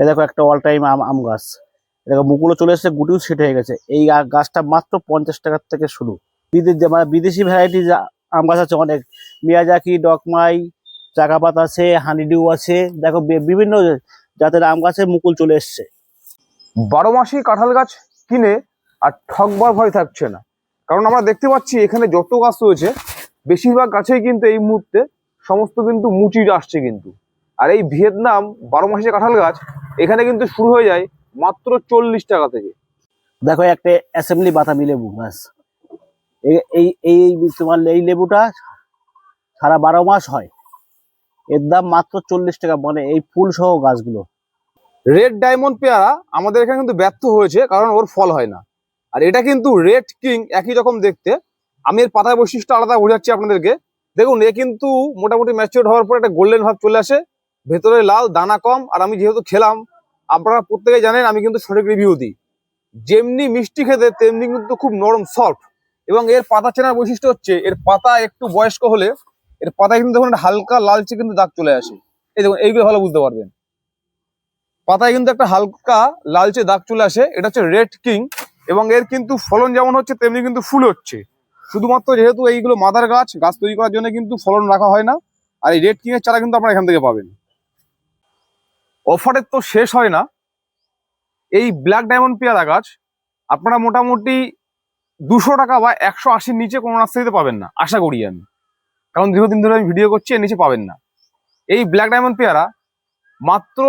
এ দেখো একটা all time আম গাছ। দেখো মুকুলও চলে এসেছে, গুটিও সেট হয়ে গেছে। এই গাছটা মাত্র 50 টাকার থেকে শুরু। বিদেশি ভ্যারাইটি আম গাছ আছে অনেক। মিয়াজাকি, ডকমাই, চাকাপাত আছে, হানিডিউ আছে। দেখো বিভিন্ন জাতের আম গাছে মুকুল চলে এসছে। 12 মাসি কাঁঠাল গাছ কিনে আর ঠকবার ভয় থাকছে না, কারণ আমরা দেখতে পাচ্ছি এখানে যত গাছ রয়েছে বেশিরভাগ গাছেই কিন্তু এই মুহূর্তে সমস্ত কিন্তু মুচি আসছে কিন্তু। আর এই ভিয়েতনাম 12 মাসি কাঁঠাল গাছ এখানে কিন্তু শুরু হয়ে যায় মাত্র 40 টাকা থেকে। দেখো একটা অ্যাসেম্বলি বাতাবি লেবু গাছ। এই এই তোমার এই লেবুটা সারা 12 মাস হয়। এর দাম মাত্র 40 টাকা, মানে এই ফুল সহ গাছগুলো। রেড ডায়মন্ড পেয়ারা আমাদের এখানে কিন্তু ব্যর্থ হয়েছে, কারণ ওর ফল হয় না। আর এটা কিন্তু রেড কিং, একই রকম দেখতে। আমি এর পাতার বৈশিষ্ট্য আলাদা বোঝাচ্ছি আপনাদেরকে। দেখুন, এ কিন্তু মোটামুটি ম্যাচিওর হওয়ার পর একটা গোল্ডেন ভাব চলে আসে, ভেতরে লাল, দানা কম। আর আমি যেহেতু খেলাম, আপনারা প্রত্যেকেই জানেন আমি কিন্তু সঠিক রিভিউ দিই। যেমনি মিষ্টি খেতে তেমনি কিন্তু খুব নরম সফট। এবং এর পাতা চেনার বৈশিষ্ট্য হচ্ছে এর পাতা একটু বয়স্ক হলে এর পাতায় কিন্তু দেখুন হালকা লালচে কিন্তু দাগ চলে আসে। এই দেখুন, এইগুলো ভালো বুঝতে পারবেন, পাতায় কিন্তু একটা হালকা লালচে দাগ চলে আসে। এটা হচ্ছে রেড কিং। এবং এর কিন্তু ফলন যেমন হচ্ছে তেমনি কিন্তু ফুল হচ্ছে। শুধুমাত্র যেহেতু এইগুলো মাদার গাছ, গাছ তৈরি করার জন্য কিন্তু ফলন রাখা হয় না। আর এই রেড কিং এর চারা কিন্তু আপনারা এখান থেকে পাবেন। অফারের তো শেষ হয় না। এই ব্ল্যাক ডায়মন্ড পেয়ারা গাছ আপনারা মোটামুটি 200 টাকা বা 180-র নিচে কোনো নার্সারিতে পাবেন না, আশা করি আমি, কারণ দীর্ঘদিন ধরে আমি ভিডিও করছি, এর নিচে পাবেন না। এই ব্ল্যাক ডায়মন্ড পেয়ারা মাত্র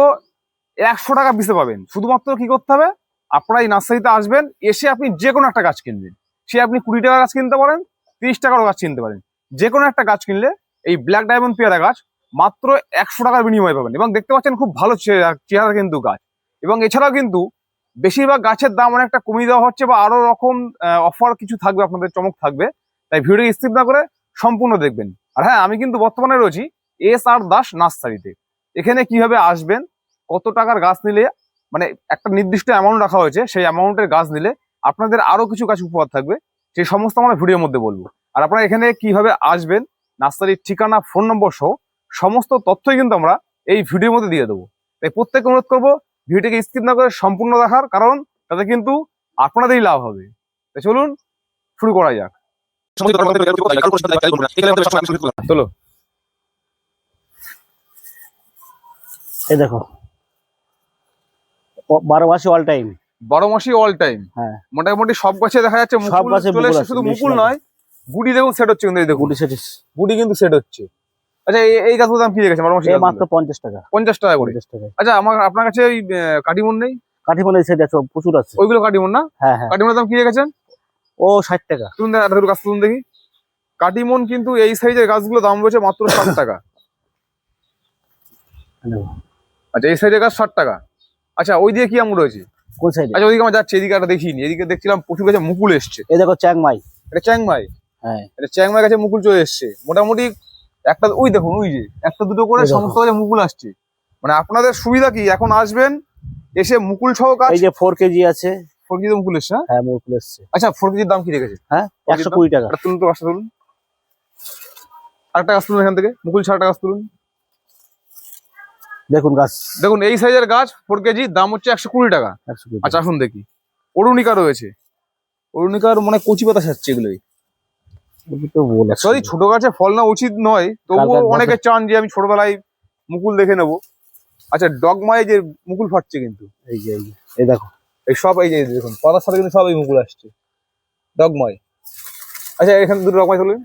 100 টাকা পিসে পাবেন। শুধুমাত্র কি করতে হবে, আপনারা এই নার্সারিতে আসবেন, এসে আপনি যে কোনো একটা গাছ কিনবেন। সে আপনি 20 টাকা গাছ কিনতে পারেন, 30 টাকারও গাছ কিনতে পারেন। যে কোনো একটা গাছ কিনলে এই ব্ল্যাক ডায়মন্ড পেয়ারা গাছ মাত্র 100 টাকার বিনিময়ে পাবেন। এবং দেখতে পাচ্ছেন খুব ভালো চেহারা কিন্তু গাছ। এবং এছাড়াও কিন্তু বেশিরভাগ গাছের দাম অনেকটা কমিয়ে দেওয়া হচ্ছে, বা আরো রকম অফার কিছু থাকবে, আপনাদের চমক থাকবে। তাই ভিডিওটি স্কিপ না করে সম্পূর্ণ দেখবেন। আর হ্যাঁ, আমি কিন্তু বর্তমানে রয়েছি SR দাস নার্সারিতে। এখানে কিভাবে আসবেন, কত টাকার গাছ নিলে, মানে একটা নির্দিষ্ট অ্যামাউন্ট রাখা হয়েছে, সেই অ্যামাউন্টের গাছ নিলে আপনাদের আরো কিছু গাছ উপহার থাকবে, সেই সমস্ত আমরা ভিডিওর মধ্যে বলবো। আর আপনারা এখানে কিভাবে আসবেন, নার্সারির ঠিকানা, ফোন নম্বর সহ সমস্ত তথ্যই কিন্তু আমরা এই ভিডিওর মধ্যে দিয়ে দেবো। তাই প্রত্যেককে অনুরোধ করবো ভিডিওটিকে স্কিপ না করে সম্পূর্ণ দেখার, কারণ তাতে কিন্তু আপনাদেরই লাভ হবে। তাই চলুন শুরু করা যাক। চলো। এই দেখো 12 মাসে অল টাইম। 12 মাসি অল টাইম। হ্যাঁ, মোটামুটি সব গাছে দেখা যাচ্ছে সব মুকুল গাছে চলে মুকুল এসেছে। আছে, শুধু বেশি মুকুল লাগে। নয়, গুটি দেখুন সেট হচ্ছে কিন্তু। এই দেখুন গুটি সেটিস। গুটি কিন্তু সেট হচ্ছে। আচ্ছা, এই গাছগুলোর দাম কি রেখেছে 12 মাসি এই গাছগুলো? মাত্র 50 টাকা। 50 টাকা করে। 50 টাকা। আচ্ছা, আপনার কাছে ওই কাটিমন নেই? কাঠিমন এই সাইডে প্রচুর আছে। ওইগুলো কাটিমন না? হ্যাঁ হ্যাঁ, কাটিমনের দাম কি রেখেছেন? ও 60 টাকা। তুলুন গাছ তুলুন দেখি। কাটিমন কিন্তু এই সাইজের গাছগুলো দাম রয়েছে মাত্র 60 টাকা। আচ্ছা, এই সাইজের গাছ 60 টাকা। আচ্ছা, ওই দিয়ে কি আম রয়েছে? কোন সাইডে? আচ্ছা, ওইদিকে আমার যাচ্ছে, এদিকে একটা দেখিনি। এদিকে দেখছিলাম প্রচুর গাছে মুকুল এসছে। এই দেখো চ্যাংমাই। এটা চ্যাংমাই। হ্যাঁ, এটা চ্যাংমাই গাছে মুকুল চলে এসছে মোটামুটি। একটা ওই দেখুন, ওই যে একটা দুটো করে এই দেখো। সমস্ত গাছে মুকুল আসছে। মানে আপনাদের সুবিধা কি, এখন আসবেন, এসে মুকুল সহ গাছ। এই যে 4 কেজি আছে। 4 কেজি মুকুল এসছে? হ্যাঁ, মুকুল এসছে। আচ্ছা, 4 কেজির দাম কি রেখেছে? হ্যাঁ, 120 টাকা। একটা তুলুন তো, গাছটা তুলুন। আরেকটা গাছ তুলুন এখান থেকে, মুকুল ছাড়াটা গাছ তুলুন। দেখুন গাছ, দেখুন এই সাইজের গাছ 4 কেজি দাম হচ্ছে 120 টাকা। 120 আচ্ছা, টাকা। আসুন দেখি। অরুণিকা রয়েছে। অরুণিকার মানে কচি পাতা ছাড়ছে এগুলোই। তো বলে সরি, ছোট গাছে ফল না উচিত নয়, তবুও অনেকে চান যে আমি ছোটবেলায় মুকুল দেখে নেবো। আচ্ছা, ডগমায় যে মুকুল ফাটছে কিন্তু, এই যে এই দেখো, এই সব এই যে দেখুন পাতার সাথে কিন্তু সব এই মুকুল আসছে ডগমায়। আচ্ছা, এখানে দুটো ডগমায় তুলুন।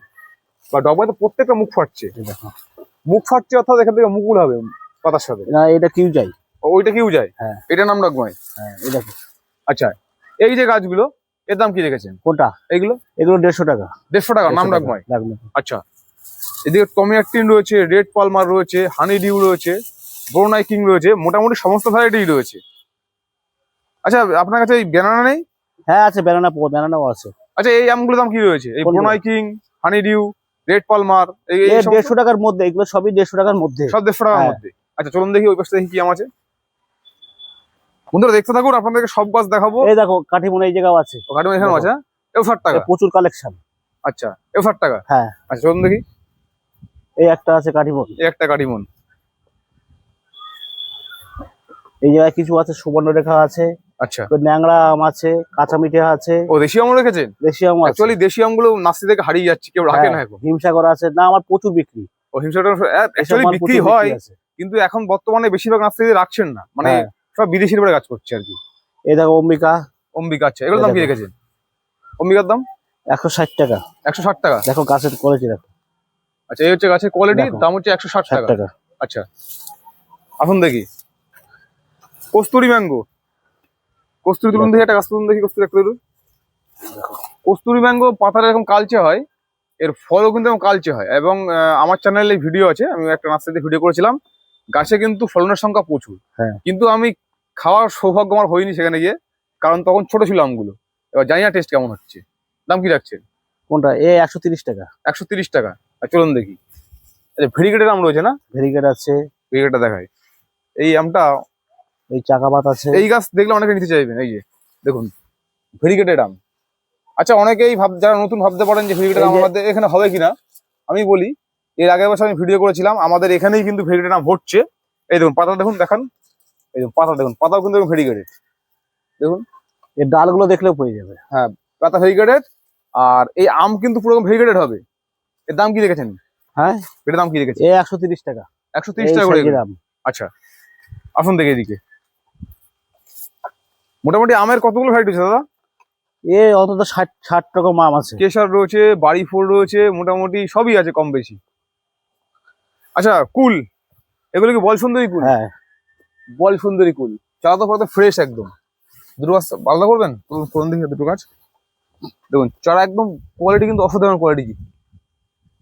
বা ডগমায় তো প্রত্যেকটা মুখ ফাটছে। এই দেখো। মুখ ফাটছে অর্থাৎ এখান থেকে মুকুল হবে পাতার সাথে। না, এটা কিউ যাই। ওইটা কিউ যায়? হ্যাঁ, এটার নাম ডগমায়। হ্যাঁ, এই দেখো। আচ্ছা, এই যে গাছগুলো এর দাম কি রেখেছেন? কোনটা? এইগুলো এগুলো 150 টাকা। 150 টাকা, নাম ডগমায়। লাগবে। আচ্ছা, এদিকে টমিয়াকটিন রয়েছে, রেড পালমার রয়েছে, হানি ডিউ রয়েছে, ব্রোনাই কিং রয়েছে, মোটামুটি সমস্ত ভ্যারাইটি রয়েছে। আচ্ছা, আপনার কাছে এই ব্যানানা নেই? হ্যাঁ আছে, ব্যানানাও আছে। আচ্ছা, এই আমগুলোর দাম কি রয়েছে? এই কোনগুলো? ব্রোনাই কিং, হানি ডিউ, রেড পালমার, এই এই 150 টাকার মধ্যে, এগুলো সবই 150 টাকার মধ্যে। সব 150 টাকার হ্যাঁ। মধ্যে। আচ্ছা, চলুন দেখি ওই পাশে দেখি কি আম আছে। বন্ধুরা দেখতে থাকুন, আপনাদেরকে সব গাছ দেখাবো। এই দেখো কাঠিমন এই জায়গাও আছে। কাটিমন এখানেও আছে? এও 60 টাকা? প্রচুর কালেকশন। আচ্ছা, এও 60 টাকা? হ্যাঁ। আচ্ছা, চলুন দেখি। এই একটা আছে কাঠিমন। এই একটা কাটিমন। এই জায়গায় কিছু আছে, সুবর্ণরেখা আছে, আচ্ছা, তো ন্যাংরা আম আছে, কাঁচা মিঠে আছে, ও দেশি আম রেখেছেন? দেশি আম আছে। অ্যাকচুয়ালি দেশি আমগুলো নার্সারি থেকে হারিয়ে যাচ্ছে, কেউ রাখে হ্যাঁ, না এখন। হিমসাগর আছে, না আমার প্রচুর বিক্রি। ও হিমসাগর এসব অ্যাকচুয়ালি মাল বিক্রি প্রচুর হয়, আছে। কিন্তু এখন বর্তমানে বেশিরভাগ নার্সারিতে রাখছেন না, মানে হ্যাঁ, সব বিদেশির উপরে কাজ করছে আর কি। এই দেখো অম্বিকা, অম্বিকা, আচ্ছা এগুলোর এই দাম কি দেখো রেখেছেন? অম্বিকার দাম 160 টাকা। 160 টাকা। দেখো গাছের কোয়ালিটি দেখো, আচ্ছা, এই হচ্ছে গাছের কোয়ালিটি, দেখো, দাম হচ্ছে 160 60 টাকা। টাকা। আচ্ছা, আসুন দেখি কস্তুরি ম্যাঙ্গো। কস্তুরি তুলুন দেখি, একটা গাছ তুলুন দেখি, কস্তুরি একটা তুলুন। কস্তুরি ম্যাঙ্গো পাতাটা এরকম কালচে হয়, এর ফলও কিন্তু এরকম কালচে হয়। এবং আমার চ্যানেলে ভিডিও আছে, আমি একটা নার্সারিতে ভিডিও করেছিলাম, গাছে কিন্তু ফলনের সংখ্যা প্রচুর। হ্যাঁ, কিন্তু আমি খাওয়ার সৌভাগ্য আমার হয়নি সেখানে গিয়ে, কারণ তখন ছোট ছিল আমগুলো। এবার জানি না টেস্ট কেমন হচ্ছে। দাম কি রাখছেন? কোনটা? 130 টাকা। 130 টাকা। আর চলুন দেখি, আচ্ছা ভেরিগেটের আম রয়েছে না? ভেরিগেট আছে, ভেরিগেটটা দেখাই। এই আমটা, এই চাকাপাত আছে। এই গাছ দেখলে অনেকে নিতে চাইবেন। এই যে দেখুন, ভেরিগেটেড আম। আচ্ছা, অনেকেই যারা নতুন ভাবতে পারেন যে ভেরিগেটেড এই আম যে আমাদের এখানে হবে কিনা। আমি বলি, এর আগের বছর আমি ভিডিও করেছিলাম, আমাদের এখানেই কিন্তু ভেরিগেটেড আম হচ্ছে। এই দেখুন পাতা দেখুন, দেখান, এই দেখুন পাতা দেখুন, পাতাও কিন্তু ভেরিগেটেড দেখুন। এর ডালগুলো দেখলেও পেয়ে যাবে। হ্যাঁ, পাতা ভেরিগেটেড, আর এই আম কিন্তু পুরো ভেরিগেটেড হবে। এর দাম কি রেখেছেন? হ্যাঁ, এটার দাম কি রেখেছেন? 130 টাকা। 130 এই টাকা করে সাইজের এগুলো। আম। আচ্ছা, আসুন দেখি এদিকে। মোটামুটি আমের কতগুলো ভ্যারাইটি আছে দাদা? অন্তত 60 রকম আম আছে। কেশর রয়েছে, বাড়ি ফল রয়েছে, মোটামুটি সবই আছে কম বেশি। আচ্ছা, কুল, এগুলো কি বল সুন্দরী কুল? হ্যাঁ, বল সুন্দরী কুল, চারা তো পড়াতে ফ্রেশ একদম। দুটো গাছ আলাদা করবেন, করুন দেখি দুটো গাছ। দেখুন চারা একদম কোয়ালিটি কিন্তু অসাধারণ কোয়ালিটি।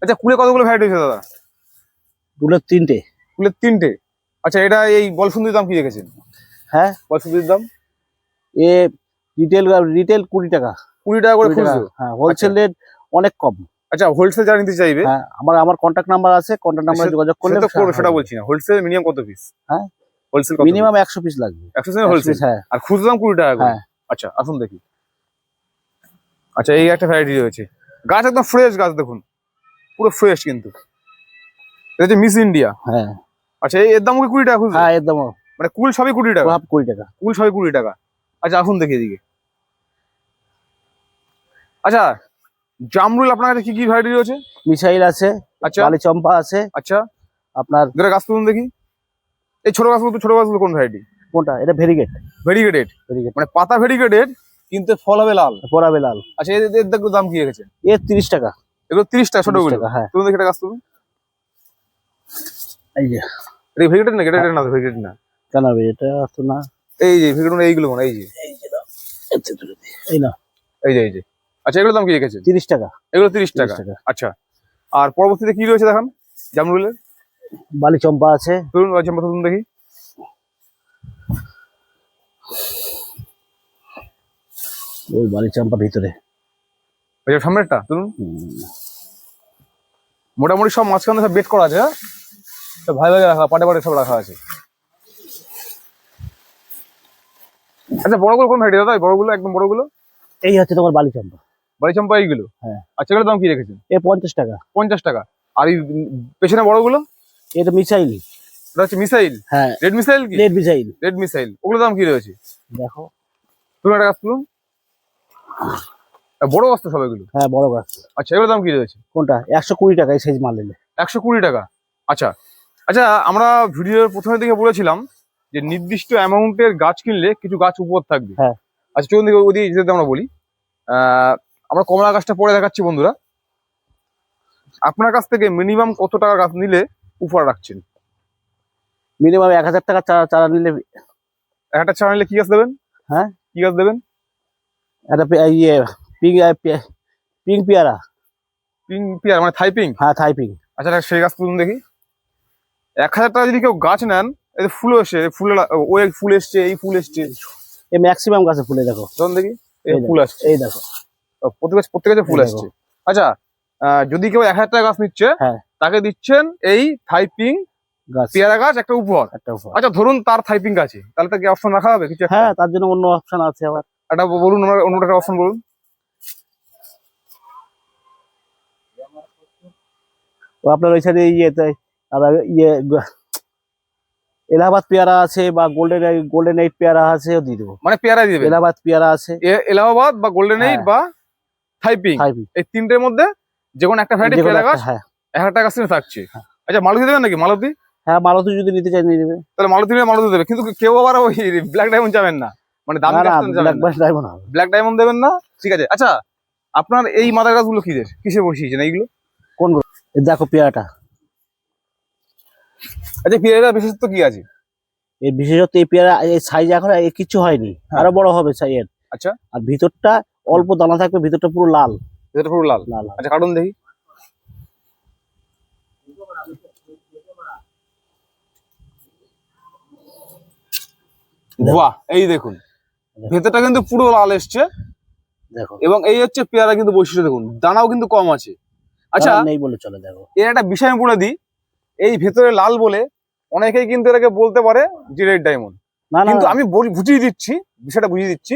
আচ্ছা, কুলে কতগুলো ভ্যারাইটি আছে দাদা? দুটো 3টে। কুলের 3টে। আচ্ছা, এটা এই বল সুন্দরীর দাম কি রেখেছেন? হ্যাঁ, বল সুন্দরীর দাম এ রিটেল রিটেল 20 টাকা। 20 টাকা করে 20 টাকা। খুচরো। হ্যাঁ, হোলসেল রেট অনেক কম। আচ্ছা, হোলসেল যারা নিতে চাইবে, হ্যাঁ, আমার কন্ট্যাক্ট নাম্বার আছে, কন্ট্যাক্ট নাম্বারে যোগাযোগ করলে সেটা করবে, সেটা বলছি না। হোলসেল মিনিমাম কত পিস? হ্যাঁ, হোলসেল কত? মিনিমাম 100 পিস লাগবে। 100 পিস হোলসেল। হ্যাঁ, আর খুচরো দাম 20 টাকা করে। হ্যাঁ। আচ্ছা, আসুন দেখি। আচ্ছা, এই একটা ভ্যারাইটি রয়েছে, গাছ একদম ফ্রেশ গাছ, দেখুন পুরো ফ্রেশ কিন্তু। এটা হচ্ছে মিস ইন্ডিয়া। হ্যাঁ, আচ্ছা, এর দাম কি 20 টাকা খুচরো? হ্যাঁ, একদম মানে কুল সবই 20 টাকা? 20 টাকা। কুল সবই 20 টাকা। আচ্ছা, আসুন দেখি এদিকে। আচ্ছা, জামরুল আপনার কাছে কি কি ভ্যারাইটি রয়েছে? মিসাইল আছে, আচ্ছা, বালি চম্পা আছে। আচ্ছা, আপনার দুটো গাছ তুলুন দেখি। এই ছোট গাছগুলো, ছোট গাছগুলো কোন ভ্যারাইটি? কোনটা? এটা ভেরিগেট। ভেরিগেটেড, ভেরিগেট মানে পাতা ভেরিগেটেড, কিন্তু ফল হবে লাল। পোড়াবে লাল। আচ্ছা, এর এর দাম কি রেখেছে? 30 টাকা। এগুলো 30 টাকা 30 ছোটগুলো। টাকা, হ্যাঁ। তুলুন দেখি একটা গাছ তুলুন। এই যে এটা ভেরিগেটেড না? এটা না, ভেরিগেটেড না। কেন হবে? এটা তো না। এই যে ভেরিগেটেড, এইগুলো মনে, এই যে এই না, এই যে। আচ্ছা, এগুলোর দাম কি রেখেছে? 30 টাকা। এগুলো 30 টাকা। 30 টাকা। আচ্ছা, আর পরবর্তীতে কি রয়েছে দেখান জামরুলের। বালি চম্পা আছে। তুলুন তুলুন দেখি। ওই বালি চম্পা ভিতরে। আচ্ছা, সামনেরটা তুলুন। মোটামুটি সব মাঝখানে সব বেড করা আছে, হ্যাঁ সব ভাই ভাই রাখা, পাটে পাটে সব রাখা আছে। আচ্ছা, বড়গুলো কোন ভ্যারাইটি দাদা? বড়গুলো একদম বড়গুলো। এই হচ্ছে তোমার বালি চম্পা। বাড়ি চম্পা এইগুলো? হ্যাঁ। আচ্ছা, এগুলোর দাম কি রেখেছেন? 50 টাকা। 50 টাকা। আর এই পেছনে বড়গুলো? এটা মিসাইল। এটা হচ্ছে মিসাইল। হ্যাঁ, রেড মিসাইল কি? Red missile. রেড মিসাইল, ওগুলোর দাম কি রয়েছে? দেখো, তুলুন একটা গাছ তুলুন। বড় গাছ তো সব এগুলো। হ্যাঁ, বড় গাছ। আচ্ছা, এগুলোর দাম কি রয়েছে? কোনটা? 120 টাকা এই সাইজ মাল নিলে। 120 টাকা। আচ্ছা আচ্ছা, আমরা ভিডিওর প্রথমে দিকে বলেছিলাম যে নির্দিষ্ট অ্যামাউন্টের গাছ কিনলে কিছু গাছ উপর থাকবে। হ্যাঁ। আচ্ছা, চলুন দিকে ওদিকে যেতে আমরা বলি। আমরা কমলা গাছটা পরে দেখাচ্ছি বন্ধুরা। আপনার কাছ থেকে মিনিমাম কত টাকা গাছ নিলে উপহার রাখছেন? মিনিমাম 1000 টাকা চারা নিলে। একটা চারা নিলে কি গাছ দেবেন? হ্যাঁ, কি গাছ দেবেন? একটা ইয়ে পিঙ্ক পেয়ারা। পিঙ্ক পিয়ার, মানে থাই পিঙ্ক? হ্যাঁ, থাই পিঙ্ক। আচ্ছা, সেই গাছ তুলুন দেখি। 1000 টাকা যদি কেউ গাছ নেন, এই যে ফুল এসছে, ওই ফুল এসছে, এই ফুল এসছে, এই ম্যাক্সিমাম গাছে ফুলে দেখো। ধরুন দেখি, এই এই ফুল আসছে, এই দেখো, প্রত্যেক গাছে ফুল এই আসছে। আচ্ছা, যদি কেউ 1000 টাকা গাছ নিচ্ছে, হ্যাঁ, তাকে দিচ্ছেন এই থাই পিঙ্ক গাছ, পেয়ারা গাছ একটা উপহার। একটা উপহার। আচ্ছা, ধরুন তার থাই পিঙ্ক আছে, তাহলে তাকে অপশন রাখা হবে কিছু একটা? হ্যাঁ, তার জন্য অন্য অপশন আছে আবার। একটা বলুন, আমরা অন্য একটা অপশন বলুন। ও আপনার ওই সাইডে ইয়েতে আবার ইয়ে এলাহাবাদ পেয়ারা আছে বা গোল্ডেন এইট পেয়ারা আছে দিয়ে দেবো। মানে পেয়ারা দিবে, এলাহাবাদ পেয়ারা আছে, এলাহাবাদ বা গোল্ডেন এইট হ্যাঁ। বা থাইপিং, এই তিনটের মধ্যে যে কোনো একটা ভ্যারাইটি পেয়ারা গাছ হ্যাঁ 1000 টাকা সিনে থাকছে। হ্যাঁ। আচ্ছা, মালতী দেবেন নাকি? মালতী, হ্যাঁ মালতী যদি নিতে চাই নিয়ে নেবে। তাহলে মালতী নিলে মালতী দেবে, কিন্তু কেউ আবার ওই ব্ল্যাক ডায়মন্ড যাবেন না, মানে দামি গাছ যাবেন না, ব্ল্যাক ডায়মন্ড দেবেন না, ঠিক আছে। আচ্ছা, আপনার এই মাদার গাছগুলো কিসে বসিয়েছেন এইগুলো? কোন দেখো পেয়ারাটা, আচ্ছা পেয়ারা বিশেষত্ব কি আছে? এই বিশেষত এই পেয়ারা এই সাইজ এখন কিছু হয়নি, হ্যাঁ। আরো বড় হবে সাইজ। আচ্ছা, আর ভিতরটা অল্প দানা থাকবে, ভিতরটা পুরো লাল এটা পুরো লাল। লাল। আচ্ছা, কারণ দেখি, বাহ, এই দেখুন ভেতরটা কিন্তু পুরো লাল এসছে, দেখো। এবং এই হচ্ছে পেয়ারা কিন্তু বৈশিষ্ট্য, দেখুন দানাও কিন্তু কম আছে। আচ্ছা, নেই বলে চলে, দেখো। এর একটা বিষয় আমি বলে দিই, এই ভেতরে লাল বলে অনেকেই কিন্তু এটাকে বলতে পারে যে রেড ডায়মন্ড, না না কিন্তু আমি বুঝিয়ে দিচ্ছি, বিষয়টা বুঝিয়ে দিচ্ছি।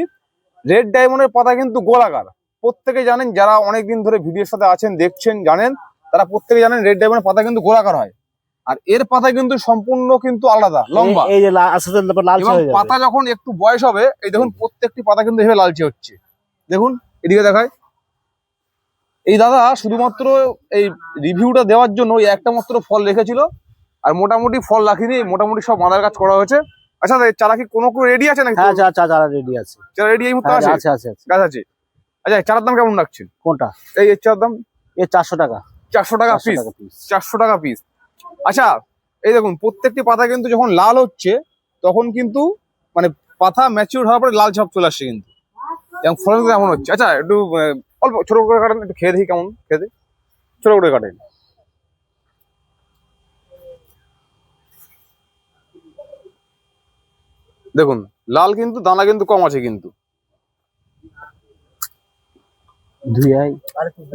রেড ডায়মন্ডের পাতা কিন্তু গোলাকার, প্রত্যেকে জানেন, যারা অনেকদিন ধরে ভিডিওর সাথে আছেন দেখছেন জানেন, তারা প্রত্যেকে জানেন রেড ডায়মন্ডের পাতা কিন্তু গোলাকার হয়। আর এর পাতা কিন্তু সম্পূর্ণ কিন্তু আলাদা, লম্বা। এই যে আস্তে আস্তে লালচে এবং হয়ে যাবে। পাতা যখন একটু বয়স হবে, এই দেখুন প্রত্যেকটি পাতা কিন্তু এভাবে লালচে হচ্ছে, দেখুন এদিকে দেখায়। এই দাদা শুধুমাত্র এই রিভিউটা দেওয়ার জন্য ওই একটা মাত্র ফল রেখেছিল, আর মোটামুটি ফল রাখিনি, মোটামুটি সব মাদার গাছ করা হয়েছে। আচ্ছা, চারা কি কোনো রেডি আছে নাকি? হ্যাঁ চারা রেডি আছে, চারা রেডি এই মুহূর্তে হ্যাঁ, আছে, আছে আছে আছে। গাছ আছে। আচ্ছা, চারার দাম কেমন রাখছেন? কোনটা? এই চারার দাম এই 400 টাকা। 400 টাকা পিস, 400 টাকা পিস। আচ্ছা, এই দেখুন প্রত্যেকটি পাতা কিন্তু যখন লাল হচ্ছে তখন কিন্তু মানে পাতা ম্যাচিউর হওয়ার পরে লাল ছাপ চলে আসছে কিন্তু, এবং ফলন কিন্তু এমন হচ্ছে। আচ্ছা, একটু অল্প ছোট করে কাটেন, একটু খেয়ে দেখি কেমন খেতে, ছোট করে কাটেন। দেখুন লাল কিন্তু দানা কিন্তু কম আছে কিন্তু,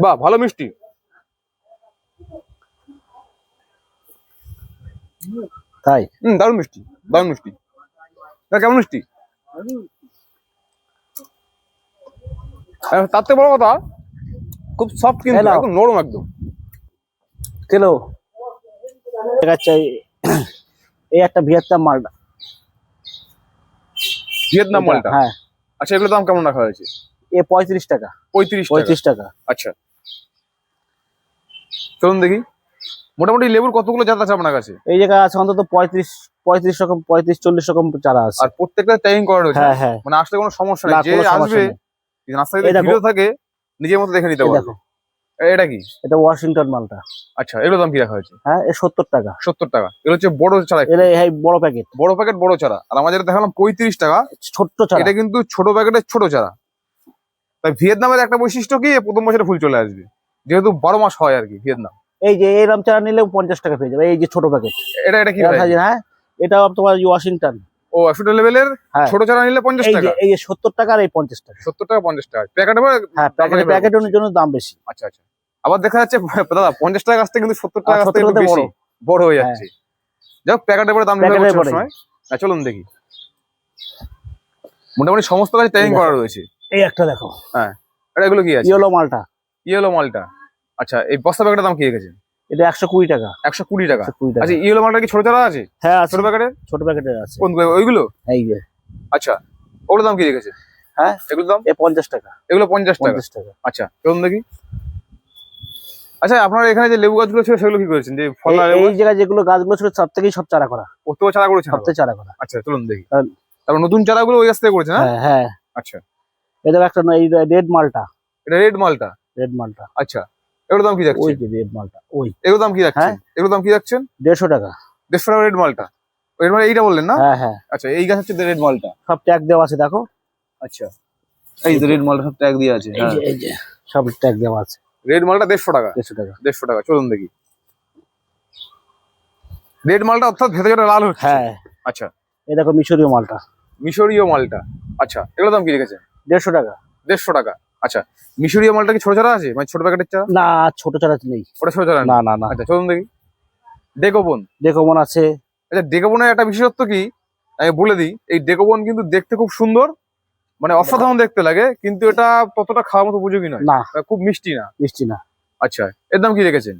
বাহ ভালো মিষ্টি। তাই দারুণ মিষ্টি, দারুণ মিষ্টি। কেমন মিষ্টি? তার থেকে বড় কথা খুব সফট, কিন্তু একদম নরম একদম। কেলো এই একটা ভিয়েতনাম মালটা, ভিয়েতনাম মালটা। হ্যাঁ। আচ্ছা, এগুলোর দাম কেমন রাখা হয়েছে? এ 35 টাকা। 35 টাকা। আচ্ছা, চলুন দেখি মোটামুটি লেবুর কতগুলো জাত আছে আপনার কাছে? এই জায়গা আছে অন্তত 35 রকম, 35-40 রকম চারা আছে। আর প্রত্যেকটা ট্যাগিং করা রয়েছে, হ্যাঁ হ্যাঁ, মানে আসলে কোনো সমস্যা নেই, যে কোনো সমস্যা আসবে নেই। নার্সারিতে ভিডিও থাকে নিজের মতো দেখে নিতে এই পারবে। দেখো, এটা কি? এটা ওয়াশিংটন মালটা। আচ্ছা, এগুলোর দাম কি রাখা হয়েছে? হ্যাঁ, এ 70 টাকা। 70 টাকা। এগুলো হচ্ছে বড় চারা, এই বড় প্যাকেট, বড় প্যাকেট বড় চারা। আর আমার যেটা দেখালাম 35 টাকা, ছোট্ট চারা। এটা কিন্তু ছোট প্যাকেটের ছোট চারা। তাই ভিয়েতনামের একটা বৈশিষ্ট্য কি, প্রথম বছরে ফুল চলে আসবে, যেহেতু 12 মাস হয় আর কি ভিয়েতনাম। এই যে এরকম চারা নিলেও 50 টাকা পেয়ে যাবে, এই যে ছোট প্যাকেট। এটা কি? হ্যাঁ, এটা তোমার ওয়াশিংটন। ও, ছোট লেভেলের ছোট চারা নিলে 50 টাকা। এই যে 70 টাকা আর এই 50 টাকা। 70 টাকা 50 টাকা প্যাকেট। হ্যাঁ, প্যাকেটের জন্য দাম বেশি। আচ্ছা আচ্ছা, আবার দেখা যাচ্ছে দাদা 50 টাকা গাছ থেকে কিন্তু 70 টাকা গাছ থেকে বেশি বড় হয়ে যাচ্ছে। যাক, প্যাকেটের পরে দাম নির্ভর করছে সময়। চলুন দেখি, মোটামুটি সমস্ত কাজ ট্যাগিং করা রয়েছে। এই একটা দেখো, হ্যাঁ, এগুলো কি আছে? ইয়েলো মালটা। ইয়েলো মালটা। আচ্ছা, এই বস্তা প্যাকেটের দাম কি রেখেছেন? এটা 120 টাকা। 120 টাকা। আচ্ছা, ইয়েলো মালটা কি ছোট চারা আছে? হ্যাঁ, ছোট প্যাকেটের, ছোট প্যাকেটের আছে। কোন ওইগুলো? এই যে। আচ্ছা, ওগুলোর দাম কি রেখেছে? হ্যাঁ, এগুলোর দাম 50 টাকা। এগুলো 50 টাকা। আচ্ছা, চলুন দেখি। আচ্ছা, আপনার এখানে যে লেবু গাছগুলো ছিল সেগুলো কি করেছেন? যে ফল এই জায়গায় যেগুলো গাছগুলো ছিল সব থেকেই সব চারা করা, প্রত্যেক চারা করেছেন? সবথেকে চারা করা। আচ্ছা, চলুন দেখি। তারপর নতুন চারাগুলো ওই গাছ থেকে করেছেন? হ্যাঁ হ্যাঁ। আচ্ছা, এটা একটা এই রেড মালটা। এটা রেড মালটা। রেড মালটা। আচ্ছা, এগুলোর দাম কি যাচ্ছে? ওই যে রেড মালটা, ওই এগুলোর দাম কি যাচ্ছে? এগুলোর দাম কি যাচ্ছেন? 150 টাকা। 150 টাকা রেড মালটা। রেড মালটা এইটা বললেন না? হ্যাঁ হ্যাঁ। আচ্ছা, এই গাছ হচ্ছে রেড মালটা, সব ট্যাগ দেওয়া আছে দেখো। আচ্ছা, এই যে রেড মালটা সব ট্যাগ দিয়ে আছে। এই যে সব ট্যাগ দেওয়া আছে। রেড মালটা 150 টাকা। 150 টাকা। 150 টাকা। চলুন দেখি। রেড মালটা অর্থাৎ ভেতরে লাল হচ্ছে। হ্যাঁ। আচ্ছা, এই দেখো মিশরীয় মালটা। মিশরীয় মালটা। আচ্ছা, এগুলোর দাম কি রেখেছেন? 150 টাকা। 150 টাকা। আচ্ছা, মিশরীয় মালটা কি ছোট চারা আছে, মানে ছোট প্যাকেটের চারা? না, ছোট চারা নেই। ওটা ছোট চারা না না না। আচ্ছা, চলুন দেখি। ডেকোবন। ডেকোবন আছে। আচ্ছা, ডেকোবনের একটা বিশেষত্ব কি আমি বলে দিই। এই ডেকোবন কিন্তু দেখতে খুব সুন্দর, মানে অসাধারণ দেখতে লাগে, কিন্তু এটা ততটা খাওয়ার মতো উপযোগী নয়, না খুব মিষ্টি না। মিষ্টি না। আচ্ছা, এর দাম কি রেখেছেন?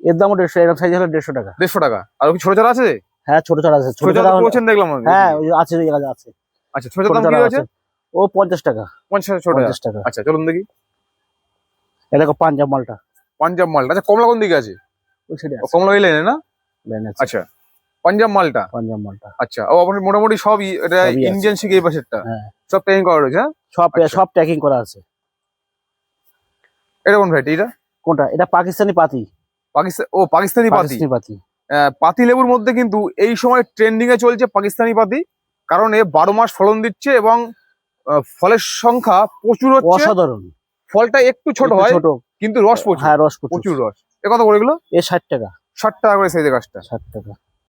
এর দাম 150, এরকম সাইজ হলো 150 টাকা। 150 টাকা। আর কি ছোট চারা আছে? হ্যাঁ ছোট চারা আছে, ছোট ছোট চারা চারা করেছেন দেখলাম আমি। হ্যাঁ ওই যে আছে, ওই জায়গায় আছে। আচ্ছা ছোট ছোট দাম কি চারা আছে? আছে, ও 50 টাকা। 50 ছোট 50 টাকা। আচ্ছা চলুন দেখি। এটা দেখো পাঞ্জাব মালটা, পাঞ্জাব মালটা, আচ্ছা কমলা কোন দিকে আছে? ওই সাইডে ও আছে, কমলা এই লাইনে না? লাইন আছে। আচ্ছা পাঞ্জাব মালটা, পাঞ্জাব মালটা আচ্ছা ও আপনার মোটামুটি সবই এটা সবই আছে। ইন্ডিয়ান শিখে এই পাশেরটা হ্যাঁ সব প্যাকিং করা রয়েছে। হ্যাঁ সব আচ্ছা। সব প্যাকিং করা আছে। এটা কোন ভ্যারাইটি এটা? কোনটা? এটা পাকিস্তানি পাতি, পাকিস্তান, ও পাকিস্তানি পাতি। পাকিস্তানি পাতি। পাতি লেবুর মধ্যে কিন্তু এই সময় ট্রেন্ডিং এ চলছে পাকিস্তানি পাতি, কারণ এ 12 মাস ফলন দিচ্ছে এবং ফলের সংখ্যা প্রচুর হচ্ছে। অসাধারণ। ফলটা একটু ছোট একটু হয় ছোট, কিন্তু রস প্রচুর। হ্যাঁ রস প্রচুর। প্রচুর রস। এ কত করে এগুলো? এ 60 টাকা। 60 টাকা করে সাইজের গাছটা। 60 টাকা।